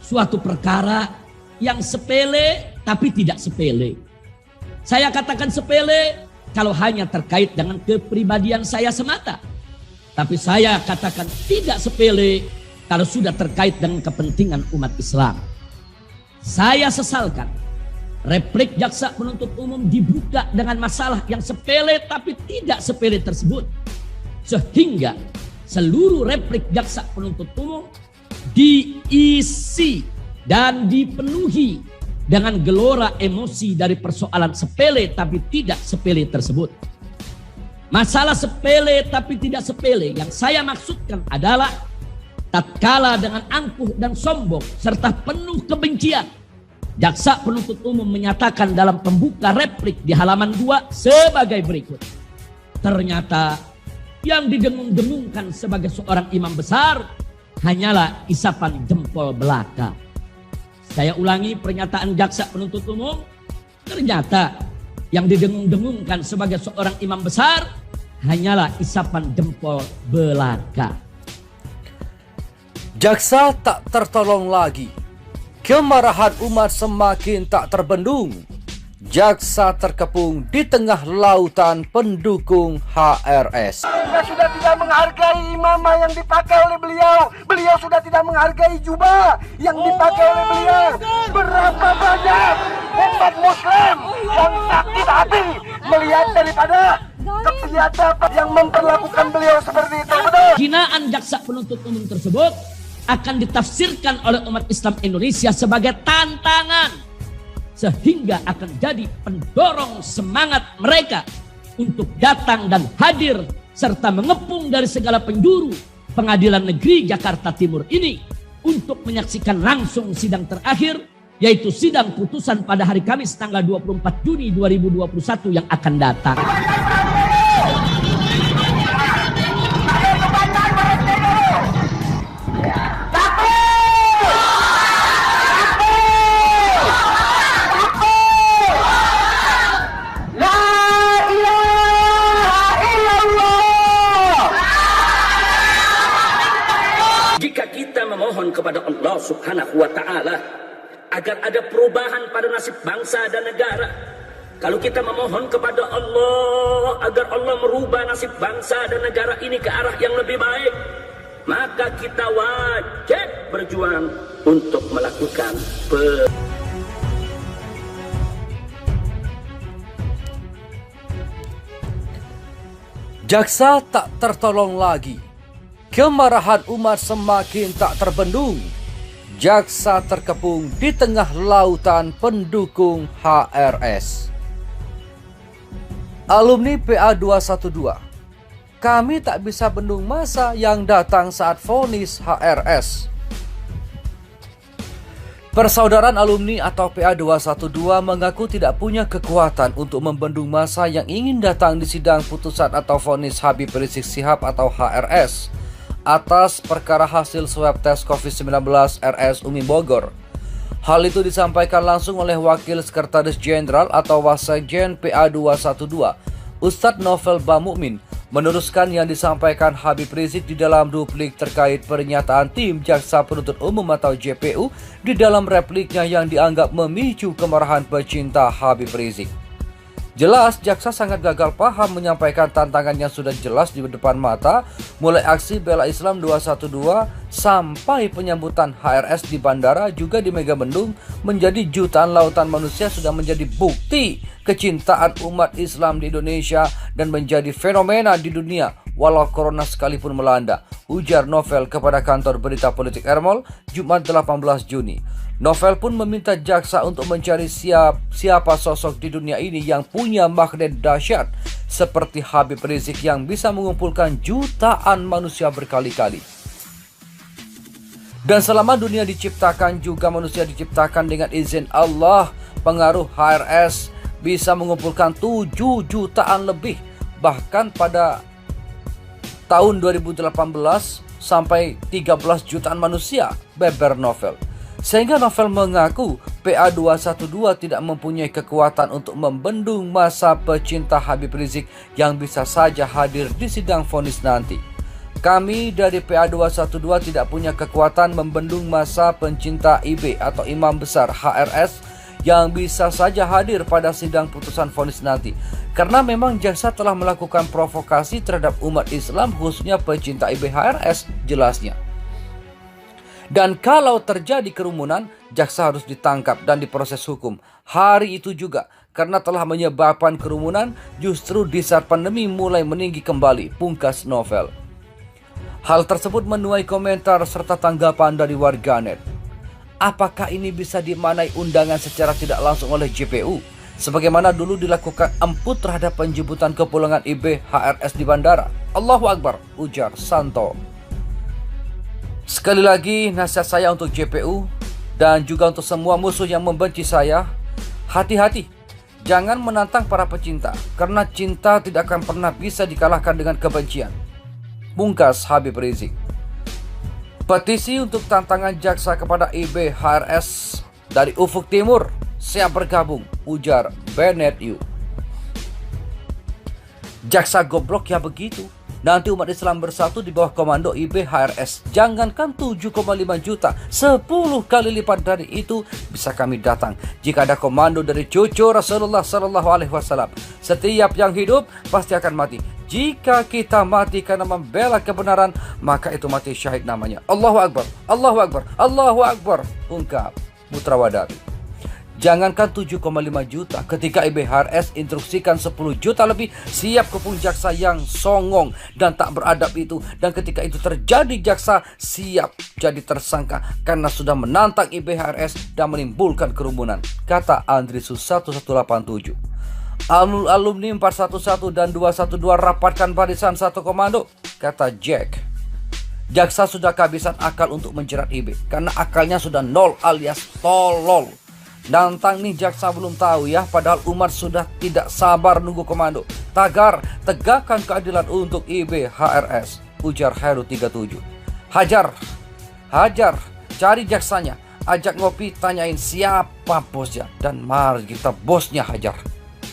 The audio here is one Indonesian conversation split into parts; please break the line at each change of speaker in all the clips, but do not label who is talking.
suatu perkara yang sepele tapi tidak sepele. Saya katakan sepele kalau hanya terkait dengan kepribadian saya semata. Tapi saya katakan tidak sepele kalau sudah terkait dengan kepentingan umat Islam. Saya sesalkan replik jaksa penuntut umum dibuka dengan masalah yang sepele tapi tidak sepele tersebut. Sehingga seluruh replik jaksa penuntut umum diisi dan dipenuhi dengan gelora emosi dari persoalan sepele tapi tidak sepele tersebut. Masalah sepele tapi tidak sepele yang saya maksudkan adalah tatkala dengan angkuh dan sombong serta penuh kebencian, jaksa penuntut umum menyatakan dalam pembuka replik di halaman 2 sebagai berikut. Ternyata yang didengung-dengungkan sebagai seorang imam besar hanyalah isapan jempol belaka. Saya ulangi pernyataan jaksa penuntut umum. Ternyata yang didengung-dengungkan sebagai seorang imam besar hanyalah isapan jempol belaka.
Jaksa tak tertolong lagi. Kemarahan umat semakin tak terbendung. Jaksa terkepung di tengah lautan pendukung HRS.
Anda sudah tidak menghargai imamah yang dipakai oleh beliau. Beliau sudah tidak menghargai jubah yang dipakai oleh beliau. Berapa banyak umat muslim yang sakit hati melihat daripada kebiadaban yang memperlakukan beliau seperti itu. Betul.
Hinaan jaksa penuntut umum tersebut akan ditafsirkan oleh umat Islam Indonesia sebagai tantangan, sehingga akan jadi pendorong semangat mereka untuk datang dan hadir serta mengepung dari segala penjuru Pengadilan Negeri Jakarta Timur ini untuk menyaksikan langsung sidang terakhir, yaitu sidang putusan pada hari Kamis tanggal 24 Juni 2021 yang akan datang.
Memohon kepada Allah Subhanahu wa Ta'ala agar ada perubahan pada nasib bangsa dan negara. Kalau kita memohon kepada Allah agar Allah merubah nasib bangsa dan negara ini ke arah yang lebih baik, maka kita wajib berjuang untuk melakukan
Jaksa tak tertolong lagi. Kemarahan umat semakin tak terbendung. Jaksa terkepung di tengah lautan pendukung HRS. Alumni PA 212. Kami tak bisa bendung massa yang datang saat vonis HRS. Persaudaraan alumni atau PA 212 mengaku tidak punya kekuatan untuk membendung massa yang ingin datang di sidang putusan atau vonis Habib Rizik Syihab atau HRS atas perkara hasil swab tes COVID-19 RS Umi Bogor. Hal itu disampaikan langsung oleh Wakil Sekretaris Jenderal atau Wasekjen PA 212, Ustadz Novel Bamukmin, meneruskan yang disampaikan Habib Rizik di dalam duplik terkait pernyataan tim Jaksa Penuntut Umum atau JPU di dalam repliknya yang dianggap memicu kemarahan pecinta Habib Rizik. Jelas, jaksa sangat gagal paham menyampaikan tantangan yang sudah jelas di depan mata, mulai aksi bela Islam 212 sampai penyambutan HRS di bandara juga di Megamendung menjadi jutaan lautan manusia sudah menjadi bukti kecintaan umat Islam di Indonesia dan menjadi fenomena di dunia walau corona sekalipun melanda, ujar Novel kepada kantor berita politik Ermol Jumat 18 Juni. Novel pun meminta jaksa untuk mencari siapa sosok di dunia ini yang punya magnet dahsyat seperti Habib Rizik yang bisa mengumpulkan jutaan manusia berkali-kali. Dan selama dunia diciptakan juga manusia diciptakan dengan izin Allah, pengaruh HRS bisa mengumpulkan 7 jutaan lebih. Bahkan pada tahun 2018 sampai 13 jutaan manusia, beber Novel. Sehingga Novel mengaku PA 212 tidak mempunyai kekuatan untuk membendung massa pecinta Habib Rizik yang bisa saja hadir di sidang vonis nanti. Kami dari PA212 tidak punya kekuatan membendung massa pencinta IB atau Imam Besar HRS yang bisa saja hadir pada sidang putusan vonis nanti. Karena memang jaksa telah melakukan provokasi terhadap umat Islam khususnya pencinta IB HRS, jelasnya. Dan kalau terjadi kerumunan, jaksa harus ditangkap dan diproses hukum. Hari itu juga, karena telah menyebabkan kerumunan, justru di saat pandemi mulai meninggi kembali, pungkas novel. Hal tersebut menuai komentar serta tanggapan dari warganet. Apakah ini bisa dimaknai undangan secara tidak langsung oleh JPU? Sebagaimana dulu dilakukan emput terhadap penjemputan kepulangan IB HRS di bandara. Allahu Akbar, ujar Santo. Sekali lagi nasihat saya untuk JPU dan juga untuk semua musuh yang membenci saya. Hati-hati, jangan menantang para pecinta, karena cinta tidak akan pernah bisa dikalahkan dengan kebencian. Pungkas Habib Rizik. Petisi untuk tantangan jaksa kepada IB HRS dari Ufuk Timur siap bergabung, ujar Bennett Yu. Jaksa goblok ya begitu. Nanti umat Islam bersatu di bawah komando IB HRS. Jangankan 7,5 juta, 10 kali lipat dari itu bisa kami datang. Jika ada komando dari cucu Rasulullah SAW. Setiap yang hidup pasti akan mati. Jika kita mati karena membela kebenaran, maka itu mati syahid namanya. Allahu Akbar, Allahu Akbar, Allahu Akbar, ungkap Putra Wadari. Jangankan 7,5 juta, ketika IB HRS instruksikan 10 juta lebih, siap kepung jaksa yang songong dan tak beradab itu. Dan ketika itu terjadi, jaksa siap jadi tersangka karena sudah menantang IB HRS dan menimbulkan kerumunan, kata Andrisus 1187. Alumni 411 dan 212 rapatkan barisan satu komando, kata Jack. Jaksa sudah kehabisan akal untuk menjerat IB karena akalnya sudah nol alias tolol. Nantang nih jaksa belum tahu ya, padahal umat sudah tidak sabar nunggu komando. Tagar, tegakkan keadilan untuk IB HRS, ujar Heru 37. Hajar, cari jaksanya, ajak ngopi, tanyain siapa bosnya, dan mari kita bosnya hajar.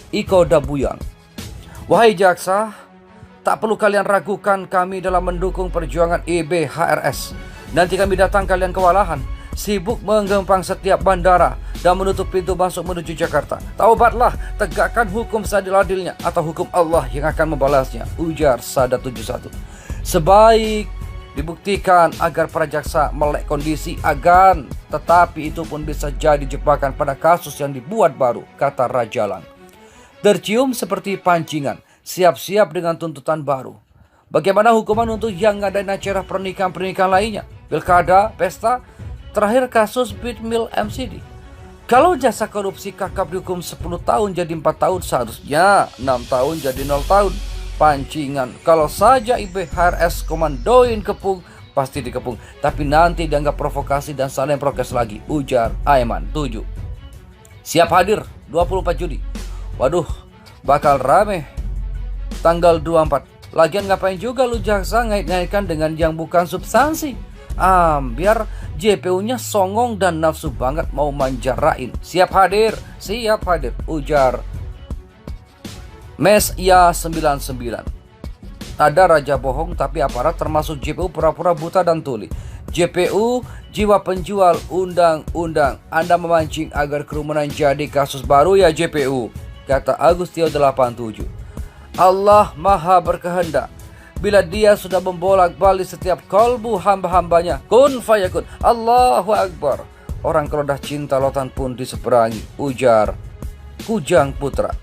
Iko Dabuyang. Wahai jaksa, tak perlu kalian ragukan kami dalam mendukung perjuangan IB HRS. Nanti kami datang kalian kewalahan, sibuk menggempang setiap bandara dan menutup pintu masuk menuju Jakarta. Taubatlah, tegakkan hukum seadil-adilnya atau hukum Allah yang akan membalasnya, ujar Sadat 71. Sebaik dibuktikan agar para jaksa melek kondisi agan, tetapi itu pun bisa jadi jebakan pada kasus yang dibuat baru, kata Rajalan. Tercium seperti pancingan, siap-siap dengan tuntutan baru. Bagaimana hukuman untuk yang ngadain acara pernikahan-pernikahan lainnya? Pilkada, pesta, terakhir kasus Bitmil MCD. Kalau jasa korupsi kakap dihukum 10 tahun jadi 4 tahun, seharusnya 6 tahun jadi 0 tahun. Pancingan, kalau saja IB HRS komandoin kepung, pasti dikepung. Tapi nanti dianggap provokasi dan saling prokes lagi, ujar Aiman 7. Siap hadir 24 Juli. Waduh, bakal rame. Tanggal 24. Lagian ngapain juga lu jaksa ngait-ngaitkan dengan yang bukan substansi? Biar JPU-nya songong dan nafsu banget mau manjarain. Siap hadir, ujar Mesya 99. Ada raja bohong tapi aparat termasuk JPU pura-pura buta dan tuli. JPU jiwa penjual undang-undang. Anda memancing agar kerumunan jadi kasus baru ya JPU, kata Agustio 87. Allah maha berkehendak. Bila dia sudah membolak-balik setiap kalbu hamba-hambanya, kun fayakun, Allahu Akbar. Orang kalau dah cinta lautan pun diseberangi, ujar Kujang Putra.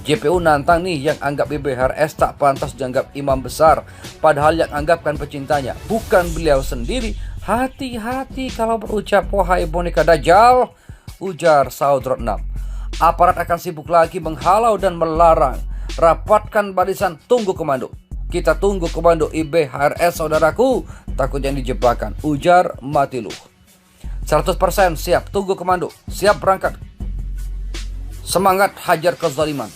JPU nantang nih yang anggap IB HRS tak pantas dianggap imam besar, padahal yang anggapkan pecintanya bukan beliau sendiri. Hati-hati kalau berucap wahai boneka Dajjal, ujar Saudrot 6. Aparat akan sibuk lagi menghalau dan melarang. Rapatkan barisan, tunggu komando. Kita tunggu komando IB HRS saudaraku, takut yang dijebakan, ujar Matiluh. 100% siap, tunggu komando, siap berangkat. Semangat hajar kezaliman,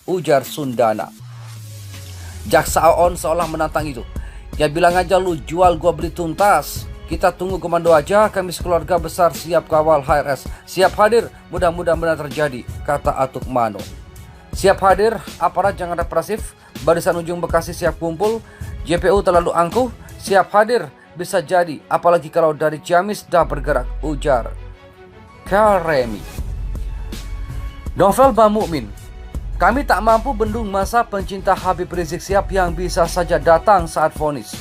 ujar Sundana. Jaksa Aon seolah menantang itu. Ya bilang aja lu jual gua beli tuntas. Kita tunggu komando aja, kami sekeluarga besar siap kawal HRS. Siap hadir, mudah-mudahan benar terjadi, kata Atuk Mano. Siap hadir, aparat jangan represif. Barisan ujung Bekasi siap kumpul. JPU terlalu angkuh, siap hadir, bisa jadi, apalagi kalau dari Ciamis dah bergerak, ujar Karemi. Novel Bamumin, kami tak mampu bendung masa pencinta Habib Rizik Syihab yang bisa saja datang saat vonis.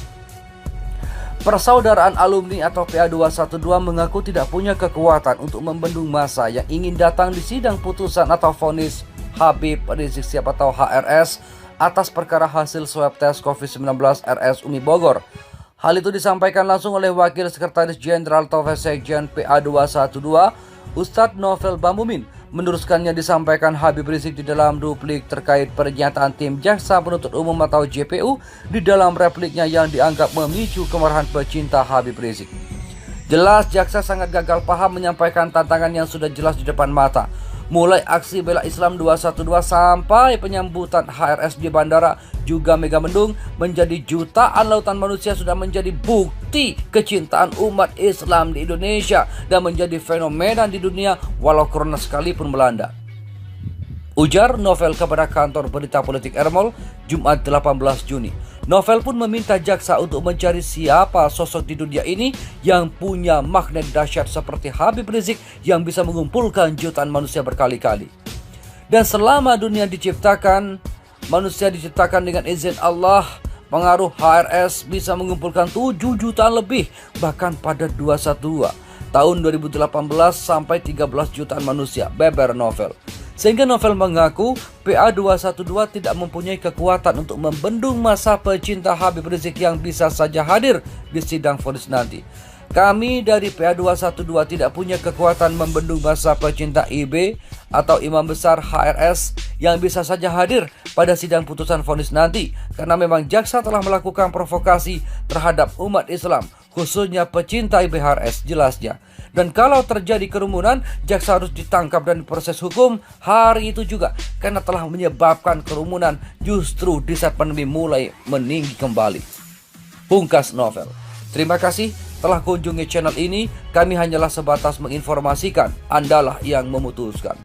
Persaudaraan Alumni atau PA212 mengaku tidak punya kekuatan untuk membendung massa yang ingin datang di sidang putusan atau vonis Habib Rizik Syihab atau HRS atas perkara hasil swab tes COVID-19 RS Umi Bogor. Hal itu disampaikan langsung oleh Wakil Sekretaris Jenderal atau Sekjen PA212, Ustadz Novel Bamumin. Meneruskannya disampaikan Habib Rizik di dalam duplik terkait pernyataan tim Jaksa Penuntut Umum atau JPU di dalam repliknya yang dianggap memicu kemarahan pecinta Habib Rizik. Jelas jaksa sangat gagal paham menyampaikan tantangan yang sudah jelas di depan mata. Mulai aksi bela Islam 212 sampai penyambutan HRS di bandara juga Megamendung menjadi jutaan lautan manusia sudah menjadi bukti kecintaan umat Islam di Indonesia dan menjadi fenomena di dunia walau corona sekalipun melanda. Ujar Novel kepada kantor berita politik Ermol Jumat 18 Juni. Novel pun meminta jaksa untuk mencari siapa sosok di dunia ini yang punya magnet dahsyat seperti Habib Rizik yang bisa mengumpulkan jutaan manusia berkali-kali. Dan selama dunia diciptakan, manusia diciptakan dengan izin Allah, pengaruh HRS bisa mengumpulkan 7 jutaan lebih, bahkan pada 212 tahun 2018 sampai 13 jutaan manusia, beber Novel. Sehingga Novel mengaku PA212 tidak mempunyai kekuatan untuk membendung massa pecinta Habib Rizik yang bisa saja hadir di sidang vonis nanti. Kami dari PA212 tidak punya kekuatan membendung massa pecinta IB atau Imam Besar HRS yang bisa saja hadir pada sidang putusan vonis nanti, karena memang jaksa telah melakukan provokasi terhadap umat Islam, khususnya pecinta IBHRS, jelasnya. Dan kalau terjadi kerumunan, jaksa harus ditangkap dan diproses hukum hari itu juga, karena telah menyebabkan kerumunan justru di saat pandemi mulai meninggi kembali. Pungkas Novel. Terima kasih telah kunjungi channel ini, kami hanyalah sebatas menginformasikan, Andalah yang memutuskan.